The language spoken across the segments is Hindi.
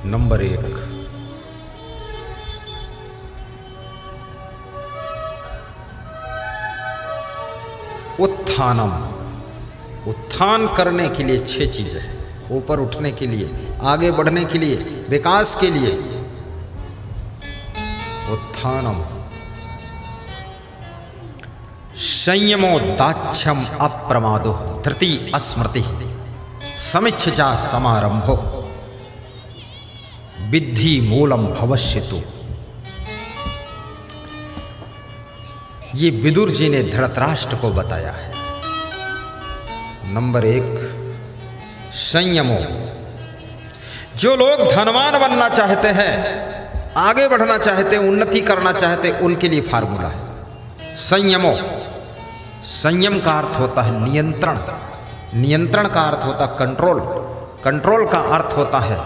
नंबर 1, उत्थानम। उत्थान करने के लिए 6 चीजें हैं। ऊपर उठने के लिए, आगे बढ़ने के लिए, विकास के लिए। उत्थानम। संयमो दाक्ष्यम अप्रमादो धृति अस्मृति समिच्छा समारंभो विद्धि मूलम भविष्यतु। ये विदुर जी ने धृतराष्ट्र को बताया है। नंबर 1, संयमो। जो लोग धनवान बनना चाहते हैं, आगे बढ़ना चाहते हैं, उन्नति करना चाहते हैं, उनके लिए फार्मूला है संयमो। संयम का अर्थ होता है नियंत्रण। नियंत्रण का अर्थ होता है कंट्रोल। कंट्रोल का अर्थ होता है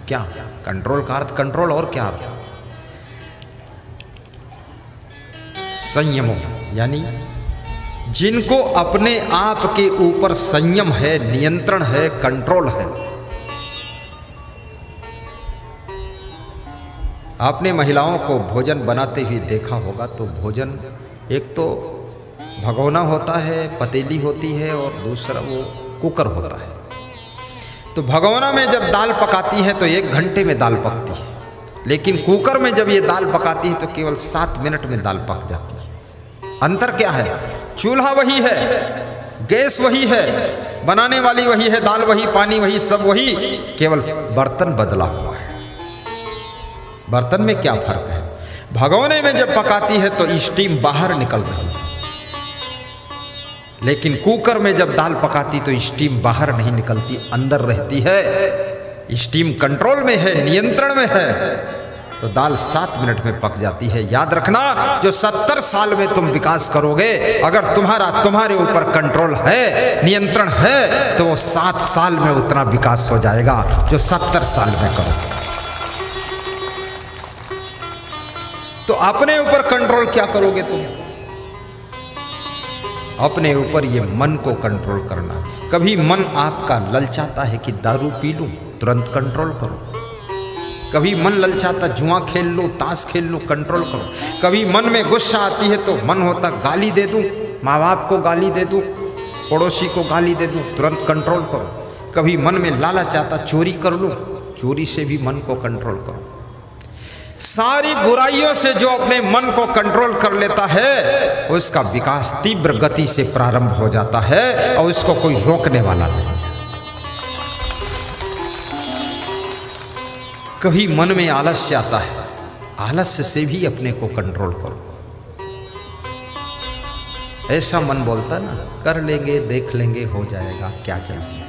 क्या? कंट्रोल का अर्थ कंट्रोल, और क्या अर्थ? संयमो यानी जिनको अपने आप के ऊपर संयम है, नियंत्रण है, कंट्रोल है। आपने महिलाओं को भोजन बनाते हुए देखा होगा, तो भोजन एक तो भगोना होता है, पतीली होती है, और दूसरा वो कुकर होता है। तो भगोना में जब दाल पकाती है तो 1 घंटे में दाल पकती है, लेकिन कुकर में जब ये दाल पकाती है तो केवल 7 मिनट में दाल पक जाती है। अंतर क्या है? चूल्हा वही है, गैस वही है, बनाने वाली वही है, दाल वही, पानी वही, सब वही, केवल बर्तन बदला हुआ है। बर्तन में क्या फर्क है? भगोने में जब पकाती है तो स्टीम बाहर निकल रही है, लेकिन कुकर में जब दाल पकाती तो स्टीम बाहर नहीं निकलती, अंदर रहती है। स्टीम कंट्रोल में है, नियंत्रण में है, तो दाल 7 मिनट में पक जाती है। याद रखना, जो 70 साल में तुम विकास करोगे, अगर तुम्हारे ऊपर कंट्रोल है, नियंत्रण है, तो वो 7 साल में उतना विकास हो जाएगा जो 70 साल में करोगे। तो अपने ऊपर कंट्रोल क्या करोगे तुम? अपने ऊपर ये मन को कंट्रोल करना। कभी मन आपका ललचाता है कि दारू पी लूं, तुरंत कंट्रोल करो। कभी मन ललचाता जुआ खेल लो, ताश खेल लो, कंट्रोल करो। कभी मन में गुस्सा आती है तो मन होता गाली दे दूं, माँ बाप को गाली दे दूं, पड़ोसी को गाली दे दूं, तुरंत कंट्रोल करो। कभी मन में लालच आता चोरी कर लूं, चोरी से भी मन को कंट्रोल करो। सारी बुराइयों से जो अपने मन को कंट्रोल कर लेता है, उसका विकास तीव्र गति से प्रारंभ हो जाता है और उसको कोई रोकने वाला नहीं। कभी मन में आलस्य आता है, आलस्य से भी अपने को कंट्रोल करो। ऐसा मन बोलता ना, कर लेंगे, देख लेंगे, हो जाएगा, क्या जल्दी है,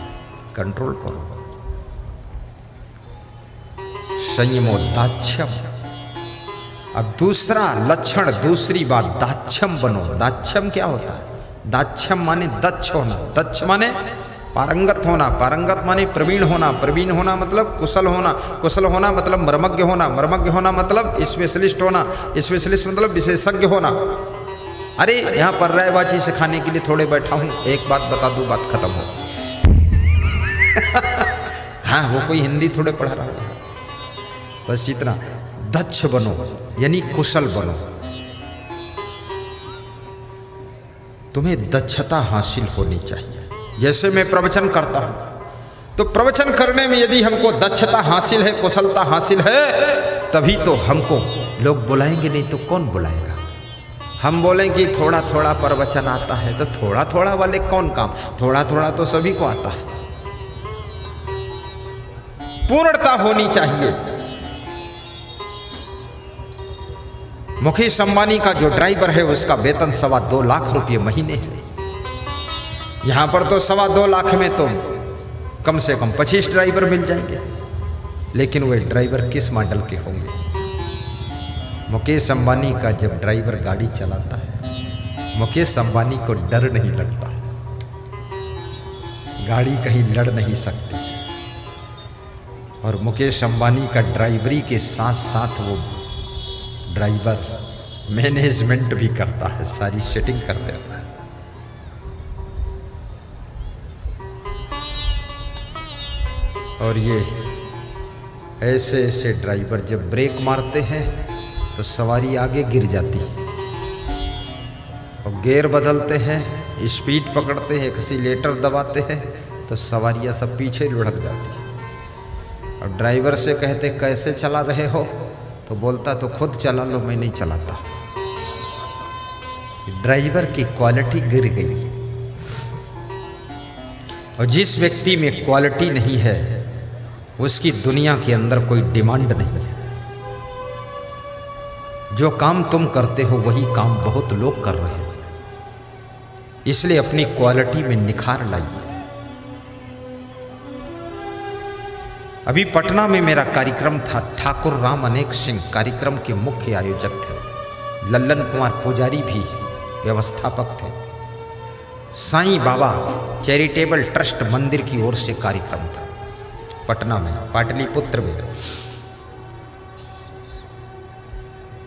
कंट्रोल करो। संयमो दाक्ष्यम। अब दूसरा लक्षण, दूसरी बात, दाक्ष्यम बनो। दाक्ष्यम क्या होता है? दाक्ष्यम माने दक्ष होना। दक्ष माने पारंगत होना। पारंगत माने प्रवीण होना। प्रवीण होना मतलब कुशल होना। कुशल होना मतलब मर्मज्ञ होना। मर्मज्ञ होना मतलब स्पेशलिस्ट होना। स्पेशलिस्ट मतलब विशेषज्ञ होना। अरे यहाँ पर रायबाची सिखाने के लिए थोड़े बैठा हूँ, एक बात बता दूँ, बात खत्म हो। हाँ, वो कोई हिंदी थोड़े पढ़ा रहा है, बस इतना। दक्ष बनो यानी कुशल बनो। तुम्हें दक्षता हासिल होनी चाहिए। जैसे मैं प्रवचन करता हूं, तो प्रवचन करने में यदि हमको दक्षता हासिल है, कुशलता हासिल है, तभी तो हमको लोग बुलाएंगे, नहीं तो कौन बुलाएगा? हम बोलेंगे थोड़ा थोड़ा प्रवचन आता है, तो थोड़ा थोड़ा वाले कौन काम? थोड़ा थोड़ा तो सभी को आता है। पूर्णता होनी चाहिए। मुकेश अंबानी का जो ड्राइवर है, उसका वेतन 2.25 लाख रुपये महीने है। यहां पर तो 2.25 लाख में तो कम से कम 25 ड्राइवर मिल जाएंगे, लेकिन वे ड्राइवर किस मॉडल के होंगे? मुकेश अंबानी का जब ड्राइवर गाड़ी चलाता है, मुकेश अंबानी को डर नहीं लगता, गाड़ी कहीं लड़ नहीं सकती। और मुकेश अंबानी का ड्राइवरी के साथ साथ वो ड्राइवर मैनेजमेंट भी करता है, सारी सेटिंग कर देता है। और ये ऐसे ऐसे ड्राइवर जब ब्रेक मारते हैं तो सवारी आगे गिर जाती है, और गियर बदलते हैं, स्पीड पकड़ते हैं, एक्सीलेटर दबाते हैं तो सवारियाँ सब पीछे लुढ़क जाती है। और ड्राइवर से कहते कैसे चला रहे हो, तो बोलता तो खुद चला लो, मैं नहीं चलाता। ड्राइवर की क्वालिटी गिर गई। और जिस व्यक्ति में क्वालिटी नहीं है उसकी दुनिया के अंदर कोई डिमांड नहीं है। जो काम तुम करते हो वही काम बहुत लोग कर रहे हैं, इसलिए अपनी क्वालिटी में निखार लाइए। अभी पटना में मेरा कार्यक्रम था, ठाकुर राम अनेक सिंह कार्यक्रम के मुख्य आयोजक थे, लल्लन कुमार पुजारी भी व्यवस्थापक थे। साईं बाबा चैरिटेबल ट्रस्ट मंदिर की ओर से कार्यक्रम था पटना में, पाटलिपुत्र में।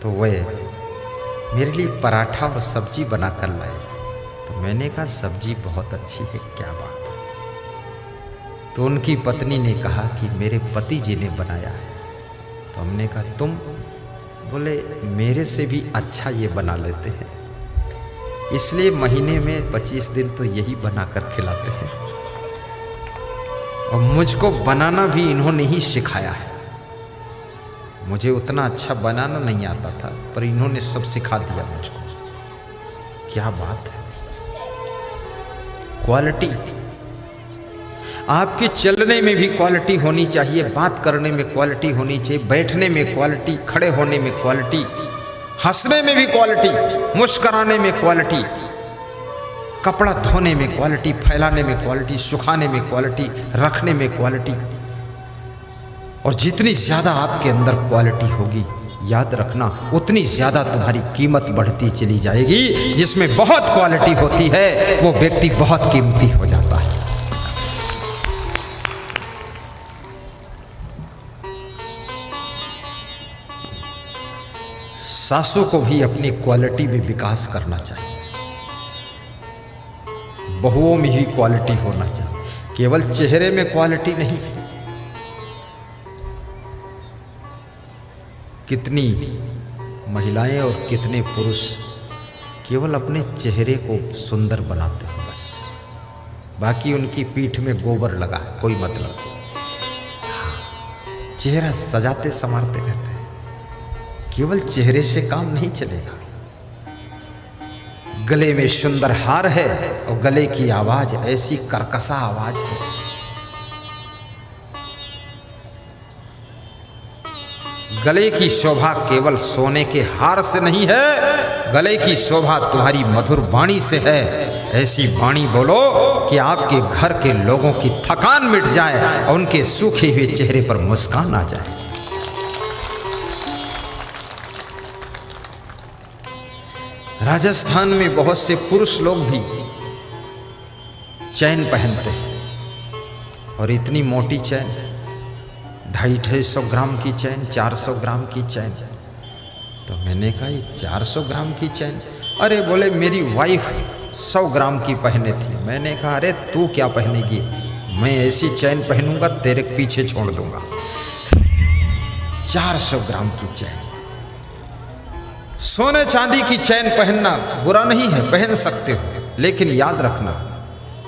तो वे मेरे लिए पराठा और सब्जी बनाकर लाए। तो मैंने कहा सब्जी बहुत अच्छी है, क्या बात है। तो उनकी पत्नी ने कहा कि मेरे पति जी ने बनाया है। तो हमने कहा तुम? बोले मेरे से भी अच्छा ये बना लेते हैं, इसलिए महीने में 25 दिन तो यही बनाकर खिलाते हैं। और मुझको बनाना भी इन्होंने ही सिखाया है। मुझे उतना अच्छा बनाना नहीं आता था, पर इन्होंने सब सिखा दिया मुझको। क्या बात है, क्वालिटी। आपके चलने में भी क्वालिटी होनी चाहिए, बात करने में क्वालिटी होनी चाहिए, बैठने में क्वालिटी, खड़े होने में क्वालिटी, हंसने में भी क्वालिटी, मुस्कुराने में क्वालिटी, कपड़ा धोने में क्वालिटी, फैलाने में क्वालिटी, सुखाने में क्वालिटी, रखने में क्वालिटी। और जितनी ज़्यादा आपके अंदर क्वालिटी होगी, याद रखना उतनी ज़्यादा तुम्हारी कीमत बढ़ती चली जाएगी। जिसमें बहुत क्वालिटी होती है वो व्यक्ति बहुत कीमती हो जाता है। सासू को भी अपनी क्वालिटी में विकास करना चाहिए, बहुओं में ही क्वालिटी होना चाहिए, केवल चेहरे में क्वालिटी नहीं। कितनी महिलाएं और कितने पुरुष केवल अपने चेहरे को सुंदर बनाते हैं बस, बाकी उनकी पीठ में गोबर लगा है, कोई मतलब। चेहरा सजाते संवारते रहते हैं, केवल चेहरे से काम नहीं चलेगा। गले में सुंदर हार है और गले की आवाज ऐसी कर्कशा आवाज है, गले की शोभा केवल सोने के हार से नहीं है, गले की शोभा तुम्हारी मधुर वाणी से है। ऐसी वाणी बोलो कि आपके घर के लोगों की थकान मिट जाए और उनके सूखे हुए चेहरे पर मुस्कान आ जाए। राजस्थान में बहुत से पुरुष लोग भी चैन पहनते हैं, और इतनी मोटी चैन, 250-250 ग्राम की चैन, 400 ग्राम की चैन। तो मैंने कहा ये 400 ग्राम की चैन? अरे बोले मेरी वाइफ 100 ग्राम की पहने थी। मैंने कहा अरे तू क्या पहनेगी, मैं ऐसी चैन पहनूंगा तेरे पीछे छोड़ दूंगा। 400 ग्राम की चैन। सोने चांदी की चैन पहनना बुरा नहीं है, पहन सकते हो, लेकिन याद रखना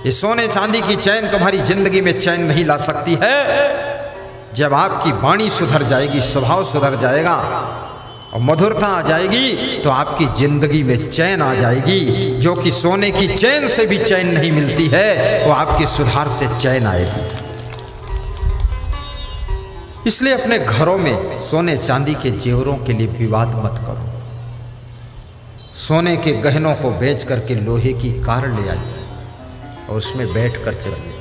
ये सोने चांदी की चैन तुम्हारी जिंदगी में चैन नहीं ला सकती है। जब आपकी वाणी सुधर जाएगी, स्वभाव सुधर जाएगा और मधुरता आ जाएगी, तो आपकी जिंदगी में चैन आ जाएगी। जो कि सोने की चैन से भी चैन नहीं मिलती है, वो आपके सुधार से चैन आएगी। इसलिए अपने घरों में सोने चांदी के जेवरों के लिए विवाद मत करो। सोने के गहनों को बेच करके लोहे की कार ले आइए और उसमें बैठ कर चलिए।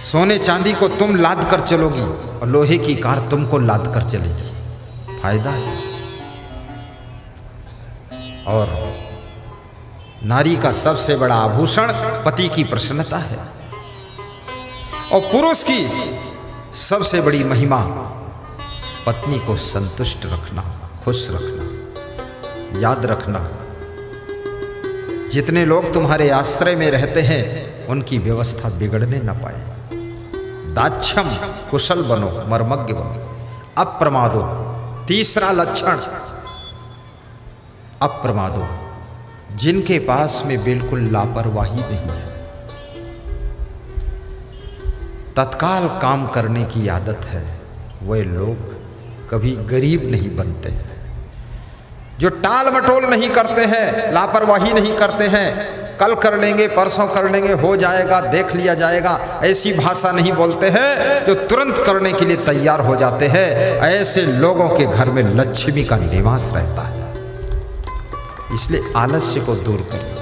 सोने चांदी को तुम लाद कर चलोगी और लोहे की कार तुमको लाद कर चलेगी, फायदा है। और नारी का सबसे बड़ा आभूषण पति की प्रसन्नता है, और पुरुष की सबसे बड़ी महिमा पत्नी को संतुष्ट रखना, खुश रखना। याद रखना जितने लोग तुम्हारे आश्रय में रहते हैं उनकी व्यवस्था बिगड़ने न पाए। दाक्षम कुशल बनो, मर्मज्ञ बनो। अप्रमादो, तीसरा लक्षण अप्रमादो, जिनके पास में बिल्कुल लापरवाही नहीं है, तत्काल काम करने की आदत है, वे लोग कभी गरीब नहीं बनते हैं। जो टाल मटोल नहीं करते हैं, लापरवाही नहीं करते हैं, कल कर लेंगे, परसों कर लेंगे, हो जाएगा, देख लिया जाएगा, ऐसी भाषा नहीं बोलते हैं, जो तुरंत करने के लिए तैयार हो जाते हैं, ऐसे लोगों के घर में लक्ष्मी का निवास रहता है। इसलिए आलस्य को दूर करिए।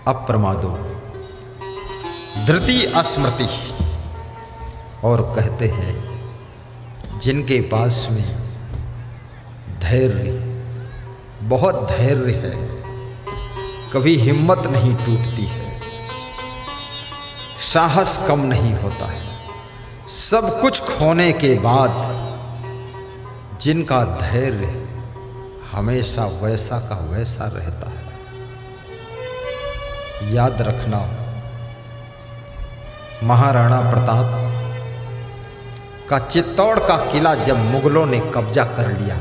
अप्रमादो, धृति अस्मृति, और कहते हैं जिनके पास में धैर्य, बहुत धैर्य है, कभी हिम्मत नहीं टूटती है, साहस कम नहीं होता है, सब कुछ खोने के बाद जिनका धैर्य हमेशा वैसा का वैसा रहता है। याद रखना, महाराणा प्रताप का चित्तौड़ का किला जब मुगलों ने कब्जा कर लिया,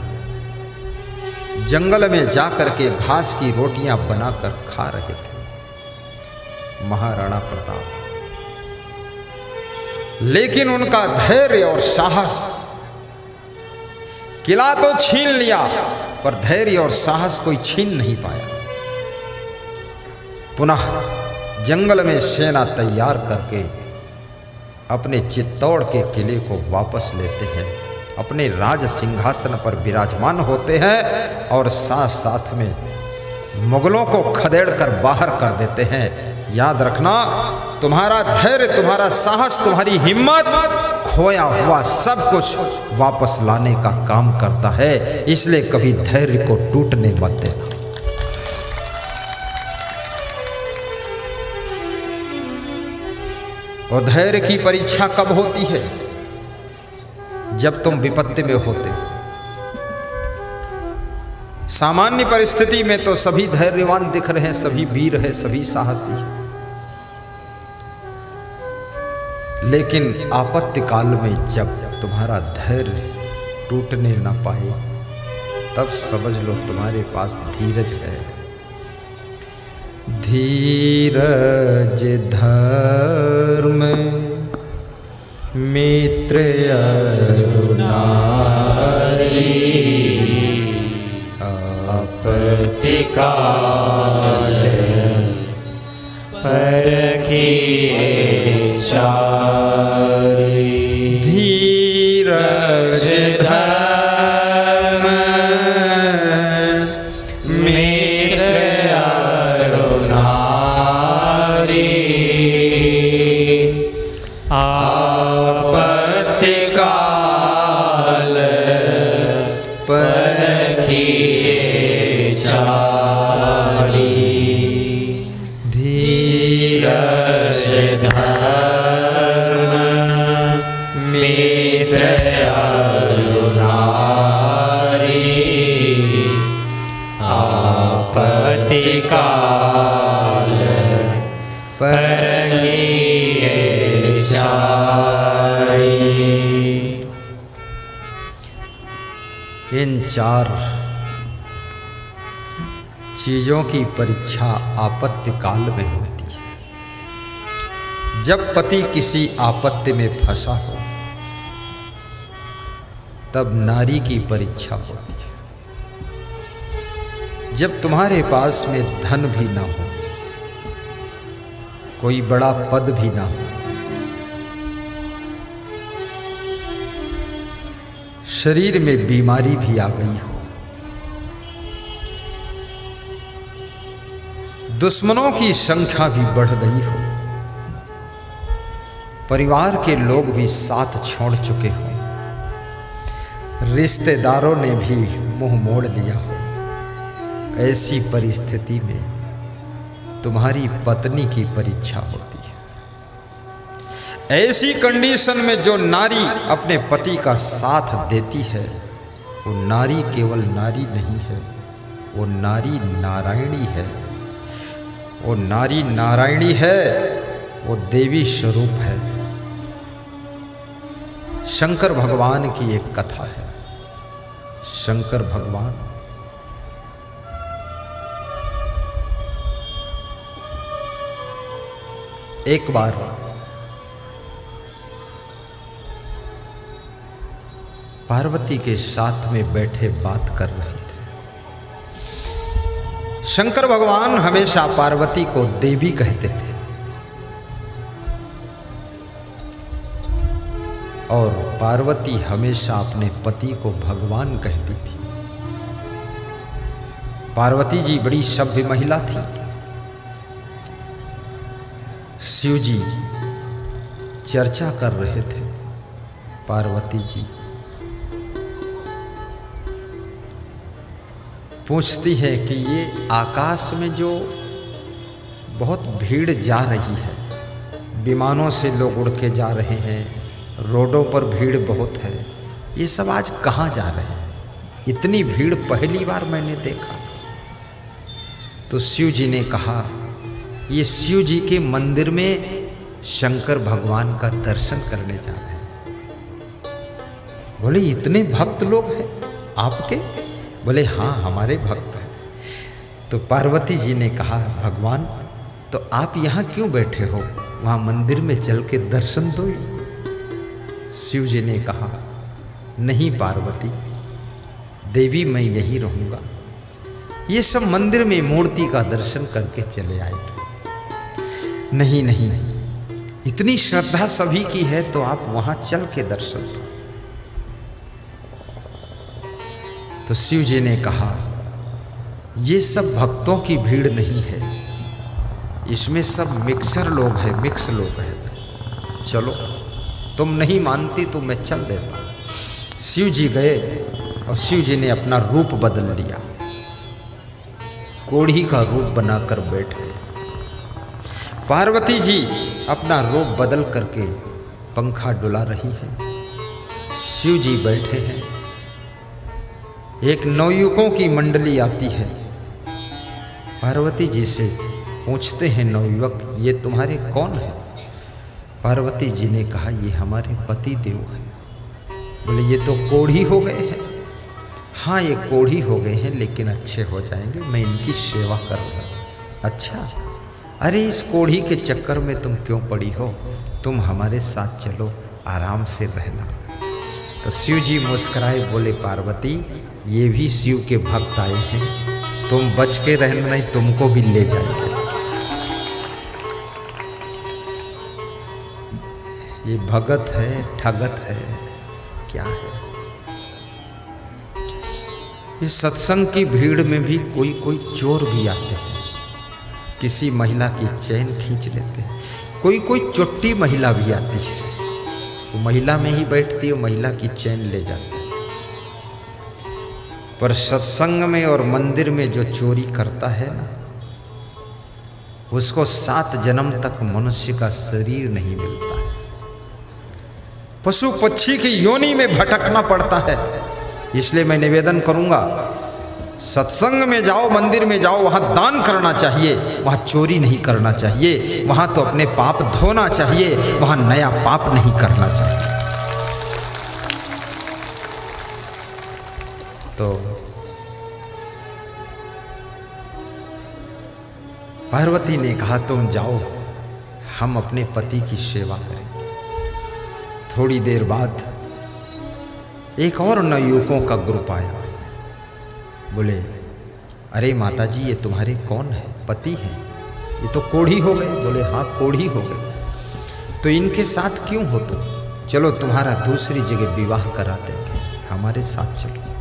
जंगल में जाकर के घास की रोटियां बनाकर खा रहे थे महाराणा प्रताप, लेकिन उनका धैर्य और साहस, किला तो छीन लिया पर धैर्य और साहस कोई छीन नहीं पाया। पुनः जंगल में सेना तैयार करके अपने चित्तौड़ के किले को वापस लेते हैं, अपने राज सिंहासन पर विराजमान होते हैं और साथ साथ में मुगलों को खदेड़ कर बाहर कर देते हैं। याद रखना, तुम्हारा धैर्य, तुम्हारा साहस, तुम्हारी हिम्मत खोया हुआ सब कुछ वापस लाने का काम करता है। इसलिए कभी धैर्य को टूटने मत देना। और धैर्य की परीक्षा कब होती है? जब तुम विपत्ति में होते। सामान्य परिस्थिति में तो सभी धैर्यवान दिख रहे हैं, सभी वीर हैं, सभी साहसी हैं, लेकिन आपत्ति काल में जब तुम्हारा धैर्य टूटने ना पाए, तब समझ लो तुम्हारे पास धीरज है। धीरज धर्म मित्र अरुणारी, आपत्ति काल परखिए चारी। धीरज धर्म मित्र अरुणारी, आपत्ति काल परखिए चारी। धीरज धर्म मित्र अरुणारी, आपत्ति काल परखिए चारी। इन चार चीजों की परीक्षा आपत्ति काल में होती है। जब पति किसी आपत्ति में फंसा हो, तब नारी की परीक्षा होती है। जब तुम्हारे पास में धन भी ना हो, कोई बड़ा पद भी ना हो, शरीर में बीमारी भी आ गई हो, दुश्मनों की संख्या भी बढ़ गई हो, परिवार के लोग भी साथ छोड़ चुके हो, रिश्तेदारों ने भी मुंह मोड़ लिया हो, ऐसी परिस्थिति में तुम्हारी पत्नी की परीक्षा होती है। ऐसी कंडीशन में जो नारी अपने पति का साथ देती है, वो नारी केवल नारी नहीं है, वो नारी नारायणी है। वो नारी नारायणी है, वो देवी स्वरूप है। शंकर भगवान की एक कथा है। शंकर भगवान एक बार पार्वती के साथ में बैठे बात कर रहे थे। शंकर भगवान हमेशा पार्वती को देवी कहते थे और पार्वती हमेशा अपने पति को भगवान कहती थी। पार्वती जी बड़ी सभ्य महिला थी। शिव जी चर्चा कर रहे थे। पार्वती जी पूछती है कि ये आकाश में जो बहुत भीड़ जा रही है, विमानों से लोग उड़ के जा रहे हैं, रोडों पर भीड़ बहुत है, ये सब आज कहाँ जा रहे हैं? इतनी भीड़ पहली बार मैंने देखा। तो शिव जी ने कहा, ये शिव जी के मंदिर में शंकर भगवान का दर्शन करने जा रहे हैं। बोले इतने भक्त लोग हैं आपके? बोले हाँ, हमारे भक्त हैं। तो पार्वती जी ने कहा, भगवान तो आप यहाँ क्यों बैठे हो? वहाँ मंदिर में चल के दर्शन दो। शिव जी ने कहा, नहीं पार्वती देवी, मैं यही रहूँगा। ये सब मंदिर में मूर्ति का दर्शन करके चले आएंगे। नहीं नहीं, इतनी श्रद्धा सभी की है तो आप वहाँ चल के दर्शन दो। तो शिव जी ने कहा, ये सब भक्तों की भीड़ नहीं है, इसमें सब मिक्सर लोग हैं, मिक्स लोग हैं। चलो, तुम नहीं मानती तो मैं चल देता। शिव जी गए और शिव जी ने अपना रूप बदल लिया, कोढ़ी का रूप बनाकर बैठ गए। पार्वती जी अपना रूप बदल करके पंखा डुला रही हैं। शिव जी बैठे हैं। एक नवयुवकों की मंडली आती है। पार्वती जी से पूछते हैं नवयुवक, ये तुम्हारे कौन है? पार्वती जी ने कहा, ये हमारे पति देव हैं। बोले ये तो कोढ़ी हो गए हैं। हाँ, ये कोढ़ी हो गए हैं लेकिन अच्छे हो जाएंगे, मैं इनकी सेवा कर रहा हूँ। अच्छा, अरे इस कोढ़ी के चक्कर में तुम क्यों पड़ी हो? तुम हमारे साथ चलो, आराम से रहना। तो शिव जी मुस्कुराए, बोले पार्वती ये भी शिव के भक्त आए हैं, तुम बच के रहना, नहीं तुमको भी ले जाएंगे। ये भगत है, ठगत है, क्या है? इस सत्संग की भीड़ में भी कोई कोई चोर भी आते हैं, किसी महिला की चैन खींच लेते हैं। कोई कोई चुट्टी महिला भी आती है, वो महिला में ही बैठती है, महिला की चैन ले जाती है। पर सत्संग में और मंदिर में जो चोरी करता है ना, उसको 7 जन्म तक मनुष्य का शरीर नहीं मिलता है, पशु पक्षी की योनि में भटकना पड़ता है। इसलिए मैं निवेदन करूंगा, सत्संग में जाओ, मंदिर में जाओ, वहां दान करना चाहिए, वहां चोरी नहीं करना चाहिए, वहां तो अपने पाप धोना चाहिए, वहां नया पाप नहीं करना चाहिए। तो पार्वती ने कहा, तुम जाओ, हम अपने पति की सेवा करें। थोड़ी देर बाद एक और नवयुवकों का ग्रुप आया। बोले, अरे माता जी ये तुम्हारे कौन है? पति हैं, ये तो कोढ़ी हो गए। बोले हाँ, कोढ़ी हो गए। तो इनके साथ क्यों हो तुम? चलो तुम्हारा दूसरी जगह विवाह करा देंगे, हमारे साथ चलो।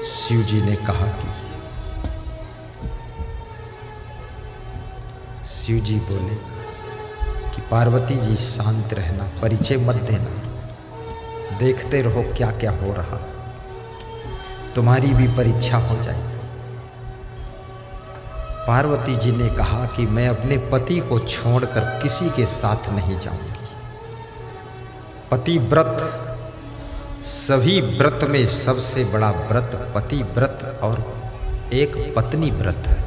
शिव जी ने कहा कि, शिव जी बोले कि पार्वती जी शांत रहना, परिचय मत देना, देखते रहो क्या क्या हो रहा, तुम्हारी भी परीक्षा हो जाएगी। पार्वती जी ने कहा कि मैं अपने पति को छोड़कर किसी के साथ नहीं जाऊंगी। पति व्रत, सभी व्रत में सबसे बड़ा व्रत पति व्रत और एक पत्नी व्रत है।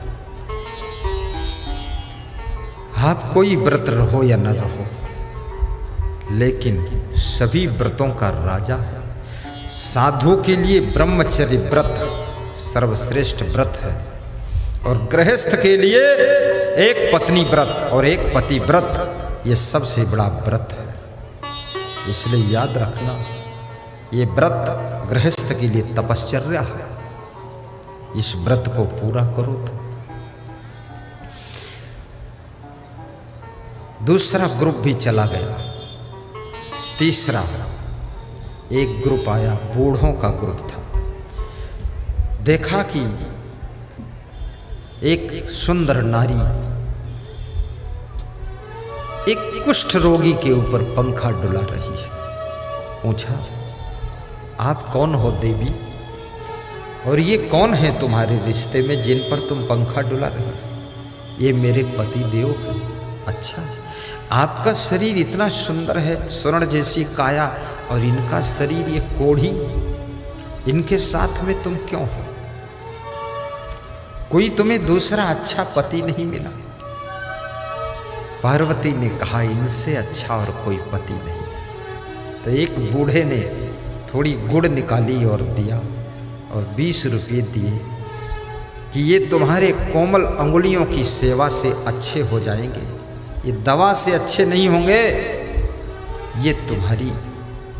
आप कोई व्रत रहो या न रहो, लेकिन सभी व्रतों का राजा है। साधु के लिए ब्रह्मचर्य व्रत सर्वश्रेष्ठ व्रत है और गृहस्थ के लिए एक पत्नी व्रत और एक पति व्रत ये सबसे बड़ा व्रत है। इसलिए याद रखना, ये व्रत गृहस्थ के लिए तपश्चर्या है। इस व्रत को पूरा करो तो। दूसरा ग्रुप भी चला गया। तीसरा एक ग्रुप आया, बूढ़ों का ग्रुप था। देखा कि एक सुंदर नारी एक कुष्ठ रोगी के ऊपर पंखा डुला रही है। पूछा, आप कौन हो देवी, और ये कौन है तुम्हारे रिश्ते में जिन पर तुम पंखा डुला रहे हो? ये मेरे पति देव हैं। अच्छा, आपका शरीर इतना सुंदर है, स्वर्ण जैसी काया, और इनका शरीर ये कोढ़ी, इनके साथ में तुम क्यों हो? कोई तुम्हें दूसरा अच्छा पति नहीं मिला? पार्वती ने कहा, इनसे अच्छा और कोई पति नहीं। तो एक बूढ़े ने थोड़ी गुड़ निकाली और दिया, और 20 रुपये दिए कि ये तुम्हारे कोमल अंगुलियों की सेवा से अच्छे हो जाएंगे, ये दवा से अच्छे नहीं होंगे, ये तुम्हारी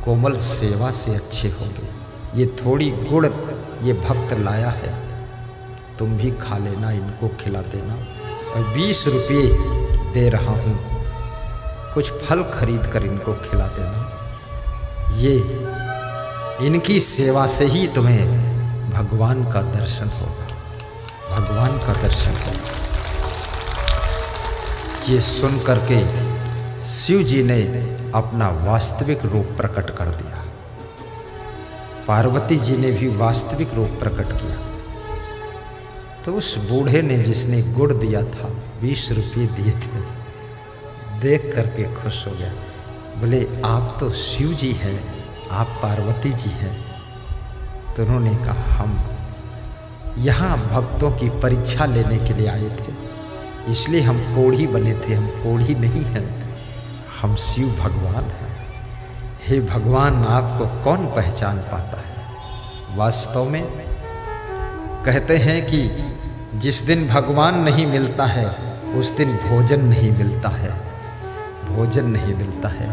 कोमल सेवा से अच्छे होंगे। ये थोड़ी गुड़ ये भक्त लाया है, तुम भी खा लेना, इनको खिला देना, और 20 रुपये दे रहा हूँ, कुछ फल खरीद कर इनको खिला देना। ये इनकी सेवा से ही तुम्हें भगवान का दर्शन होगा, भगवान का दर्शन होगा। ये सुन करके शिव जी ने अपना वास्तविक रूप प्रकट कर दिया। पार्वती जी ने भी वास्तविक रूप प्रकट किया। तो उस बूढ़े ने, जिसने गुड़ दिया था, 20 रुपये दिए थे, देख करके खुश हो गया। बोले, आप तो शिव जी हैं, आप पार्वती जी हैं। तो उन्होंने कहा, हम यहाँ भक्तों की परीक्षा लेने के लिए आए थे, इसलिए हम कोढ़ी बने थे, हम कोढ़ी नहीं हैं, हम शिव भगवान हैं। हे भगवान, आपको कौन पहचान पाता है? वास्तव में कहते हैं कि जिस दिन भगवान नहीं मिलता है, उस दिन भोजन नहीं मिलता है, भोजन नहीं मिलता है।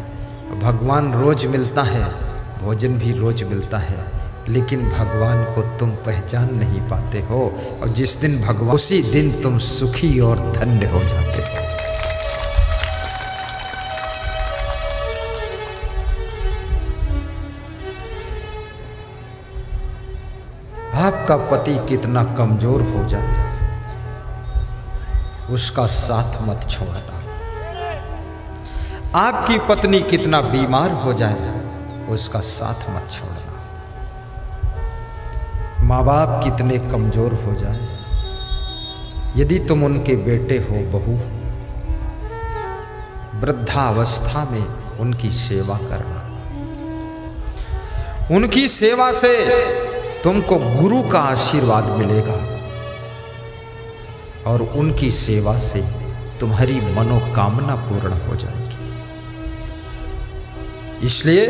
भगवान रोज मिलता है, भोजन भी रोज मिलता है, लेकिन भगवान को तुम पहचान नहीं पाते हो, और जिस दिन भगवान, उसी दिन तुम सुखी और धन्य हो जाते हो। आपका पति कितना कमजोर हो जाए, उसका साथ मत छोड़ना। आपकी पत्नी कितना बीमार हो जाए, उसका साथ मत छोड़ना। माँ बाप कितने कमजोर हो जाए, यदि तुम उनके बेटे हो, बहू, वृद्धावस्था में उनकी सेवा करना। उनकी सेवा से तुमको गुरु का आशीर्वाद मिलेगा, और उनकी सेवा से तुम्हारी मनोकामना पूर्ण हो जाएगी। इसलिए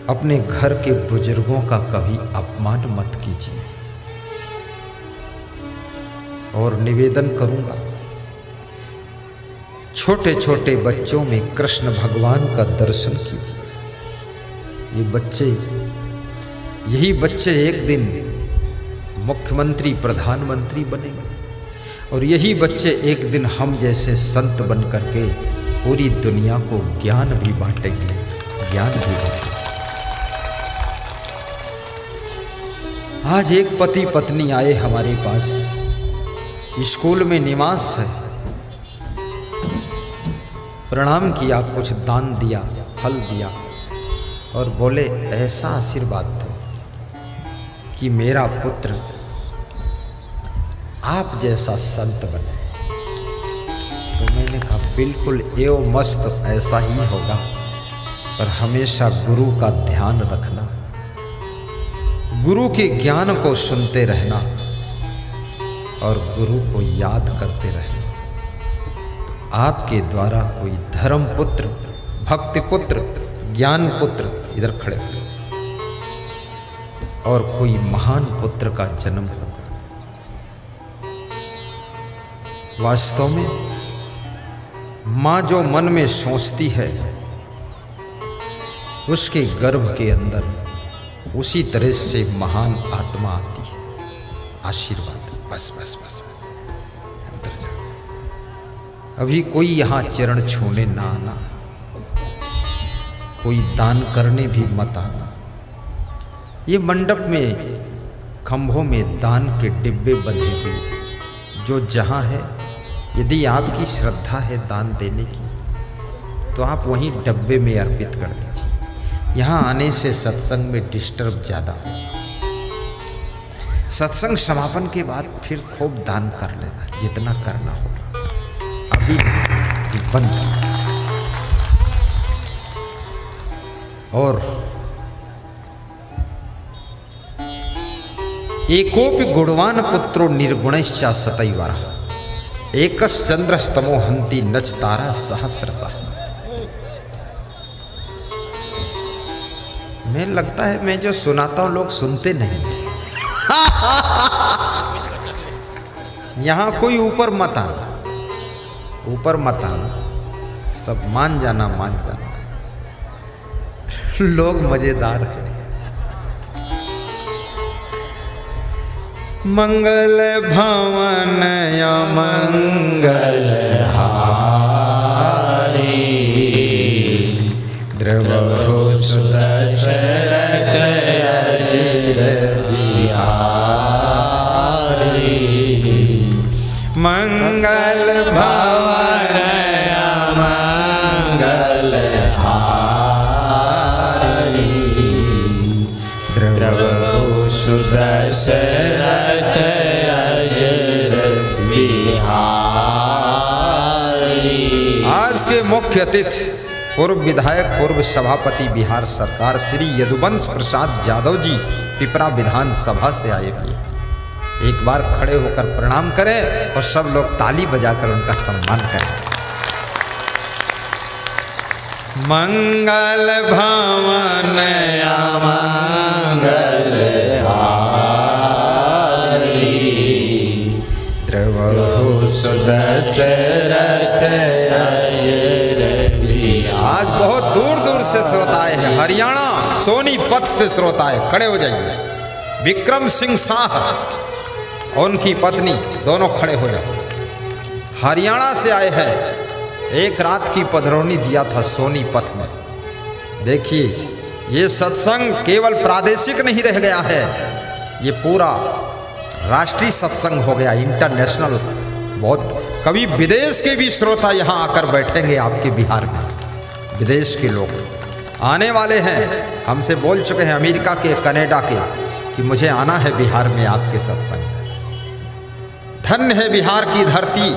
अपने घर के बुजुर्गों का कभी अपमान मत कीजिए। और निवेदन करूंगा, छोटे छोटे बच्चों में कृष्ण भगवान का दर्शन कीजिए। यही बच्चे एक दिन मुख्यमंत्री, प्रधानमंत्री बनेंगे, और यही बच्चे एक दिन हम जैसे संत बन करके पूरी दुनिया को ज्ञान भी बांटेंगे, ज्ञान भी बांटेंगे। आज एक पति पत्नी आए हमारे पास, स्कूल में निवास है, प्रणाम किया, कुछ दान दिया, फल दिया, और बोले, ऐसा आशीर्वाद दो कि मेरा पुत्र आप जैसा संत बने। तो मैंने कहा, बिल्कुल एवं मस्त, ऐसा ही होगा, पर हमेशा गुरु का ध्यान रखना, गुरु के ज्ञान को सुनते रहना, और गुरु को याद करते रहना। तो आपके द्वारा कोई धर्म पुत्र, भक्ति पुत्र, ज्ञान पुत्र इधर खड़े हुए और कोई महान पुत्र का जन्म होगा। वास्तव में मां जो मन में सोचती है उसके गर्भ के अंदर उसी तरह से महान आत्मा आती है। आशीर्वाद, बस बस बस अंदर जाओ। अभी कोई यहाँ चरण छूने ना आना, कोई दान करने भी मत आना। ये मंडप में खंभों में दान के डिब्बे बंधे हुए, जो जहाँ है, यदि आपकी श्रद्धा है दान देने की तो आप वहीं डब्बे में अर्पित कर दीजिए। यहाँ आने से सत्संग में डिस्टर्ब ज़्यादा हो। सत्संग समापन के बाद फिर खूब दान कर लेना, जितना करना होगा। अभी बंद। और एकोपि गुणवान पुत्रो निर्गुणश्च सतैवरः एकश्चंद्रस्तमो हन्ति नच तारा सहस्रशः। मैं लगता है मैं जो सुनाता हूं लोग सुनते नहीं। यहां कोई ऊपर मत आना, ऊपर मत आना, सब मान जाना, मान जाना। लोग मजेदार हैं। मंगल भवन मंगल हारी द्रवहु सुदशरथ अजिर बिहारी। मंगल भवन मंगल हारी द्रवहु सुदशरथ अजिर बिहारी। आज के मुख्य अतिथि पूर्व विधायक, पूर्व सभापति बिहार सरकार श्री यदुवंश प्रसाद यादव जी पिपरा विधानसभा से आए हुए हैं। एक बार खड़े होकर प्रणाम करें और सब लोग ताली बजाकर उनका सम्मान करें। मंगल भवन मंगल हारी द्रवहु सुदशरथ अजिर। आज बहुत दूर दूर से श्रोता आए हैं। हरियाणा सोनीपत से श्रोता आए, खड़े हो जाइए। विक्रम सिंह शाह और उनकी पत्नी दोनों खड़े हो जाओ। हरियाणा से आए हैं, एक रात की पधरौनी दिया था सोनीपत में। देखिए ये सत्संग केवल प्रादेशिक नहीं रह गया है, ये पूरा राष्ट्रीय सत्संग हो गया, इंटरनेशनल। बहुत कभी विदेश के भी श्रोता यहाँ आकर बैठेंगे आपके बिहार में। विदेश के लोग आने वाले हैं, हमसे बोल चुके हैं अमेरिका के, कनाडा के, कि मुझे आना है बिहार में आपके सत्संग। धन्य है बिहार की धरती,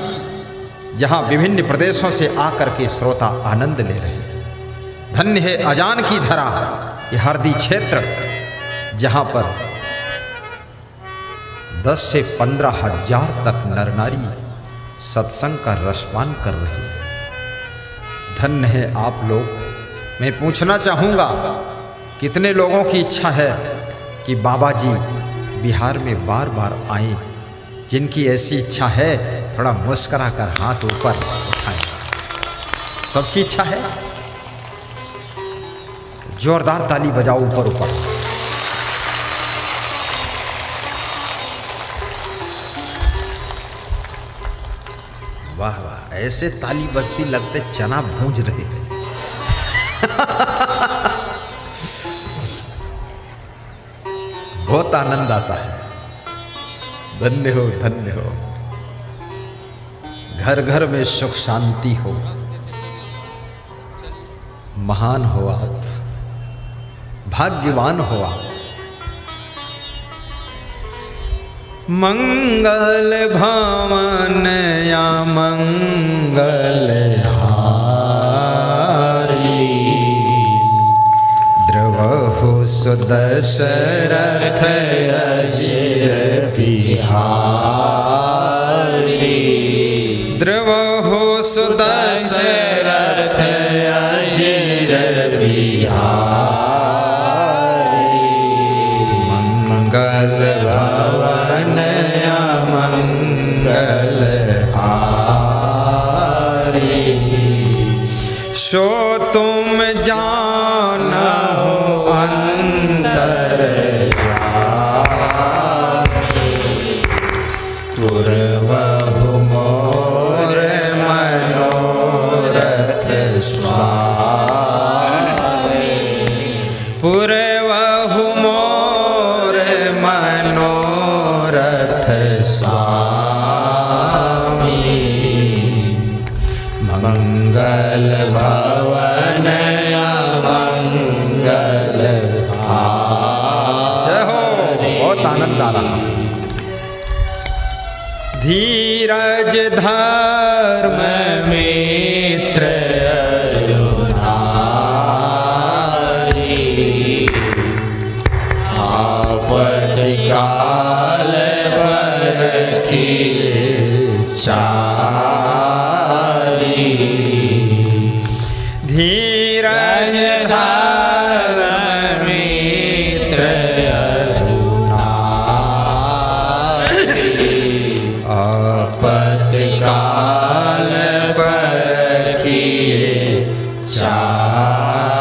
जहां विभिन्न प्रदेशों से आकर के श्रोता आनंद ले रहे हैं। धन्य है अजान की धरा, ये हरदी क्षेत्र, जहां पर 10 से 15 हजार तक नर नारी सत्संग का रसपान कर रहे हैं। धन्य है आप लोग। मैं पूछना चाहूँगा, कितने लोगों की इच्छा है कि बाबा जी बिहार में बार बार आए? जिनकी ऐसी इच्छा है थोड़ा मुस्कुरा कर हाथ ऊपर उठाएं। सबकी इच्छा है? जोरदार ताली बजाओ ऊपर ऊपर। वाह वाह, ऐसे ताली बजती लगते चना भूंज रहे हैं। बहुत आनंद आता है। धन्य हो, धन्य हो। घर घर में सुख शांति हो। महान हो आप, भाग्यवान हो आप। मंगल भवन या मंगल हारी द्रवहु सुदशरथ अजिर बिहारी। द्रवहु सुदशरथ अजिर मंगल भवन मंगल हारी। सो तुम जानहो अंतर पूर्वहु मोर मनोरथ स्वामी। पूर्वहु मोर मनोरथ स्वामी। मंगल भवन मंगल हारी। जय हो। बहुत आनंद आ रहा। धीरज धर्म मित्र अरुणारी। आपति काल बरखिए चारी। धीरज धर्म मित्र आपति काल बरखिए चारी।